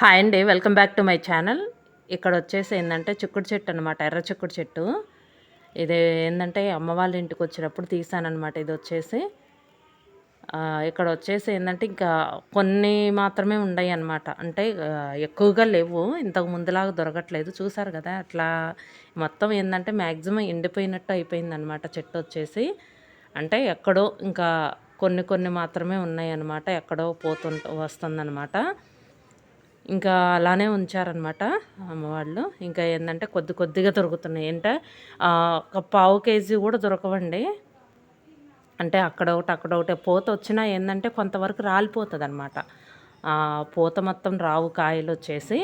Hi అండి, welcome back to my channel. ఇక్కడ వచ్చేసి ఏంటంటే చిక్కుడు చెట్టు అనమాట, ఎర్ర చిక్కుడు చెట్టు. ఇది ఏంటంటే అమ్మ వాళ్ళ ఇంటికి వచ్చినప్పుడు తీసానమాట. ఇది వచ్చేసి ఇక్కడ వచ్చేసి ఏంటంటే ఇంకా కొన్ని మాత్రమే ఉన్నాయి అనమాట. అంటే ఎక్కువగా లేవు, ఇంతకు ముందులాగా దొరకట్లేదు. చూసారు కదా, అట్లా మొత్తం ఏంటంటే మ్యాక్సిమం ఎండిపోయినట్టు అయిపోయిందనమాట చెట్టు వచ్చేసి. అంటే ఎక్కడో ఇంకా కొన్ని కొన్ని మాత్రమే ఉన్నాయి అనమాట, ఎక్కడో వస్తుందన్నమాట. ఇంకా అలానే ఉంచారనమాట అమ్మవాళ్ళు. ఇంకా ఏంటంటే కొద్ది కొద్దిగా దొరుకుతున్నాయి. అంటే ఒక పావు కేజీ కూడా దొరకవండి. అంటే అక్కడొకటి పూత వచ్చినా ఏంటంటే కొంతవరకు రాలిపోతుంది అనమాట. పూత మొత్తం రావు కాయలు వచ్చేసి.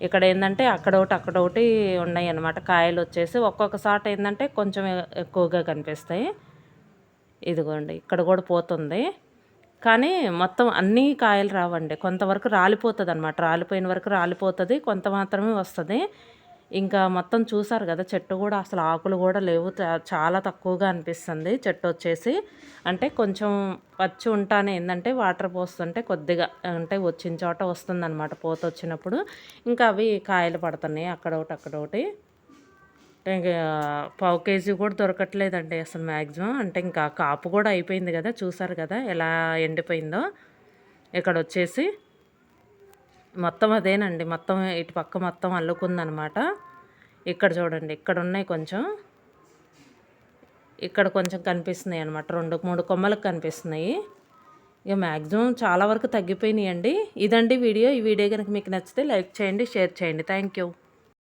ఇక్కడ ఏంటంటే అక్కడొకటి ఉన్నాయి అన్నమాట. కాయలు వచ్చేసి ఒక్కొక్క సాట ఏంటంటే కొంచెం ఎక్కువగా కనిపిస్తాయి. ఇదిగోండి, ఇక్కడ కూడా పోతుంది. కానీ మొత్తం అన్నీ కాయలు రావండి, కొంతవరకు రాలిపోతుంది అనమాట. రాలిపోయిన వరకు రాలిపోతుంది, కొంత మాత్రమే వస్తుంది. ఇంకా మొత్తం చూసారు కదా, చెట్టు కూడా అసలు ఆకులు కూడా లేవు, చాలా తక్కువగా అనిపిస్తుంది చెట్టు వచ్చేసి. అంటే కొంచెం పచ్చి ఉంటానే ఏంటంటే వాటర్ పోస్తుంటే కొద్దిగా అంటే వచ్చిన చోట వస్తుందన్నమాట పూత వచ్చినప్పుడు. ఇంకా అవి కాయలు పడుతున్నాయి అక్కడొకటి. ఇంకా పావు కేజీ కూడా దొరకట్లేదండి అసలు మ్యాక్సిమం. అంటే ఇంకా కాపు కూడా అయిపోయింది కదా, చూసారు కదా ఎలా ఎండిపోయిందో. ఇక్కడ వచ్చేసి మొత్తం అదేనండి, మొత్తం ఇటు పక్క మొత్తం అల్లుకుందనమాట. ఇక్కడ చూడండి, ఇక్కడ ఉన్నాయి కొంచెం, ఇక్కడ కొంచెం కనిపిస్తున్నాయి అనమాట. 2-3 కొమ్మలకు కనిపిస్తున్నాయి. ఇక మ్యాక్సిమం చాలా వరకు తగ్గిపోయినాయి అండి. ఇదండి వీడియో. ఈ వీడియో కనుక మీకు నచ్చితే లైక్ చేయండి, షేర్ చేయండి. Thank you.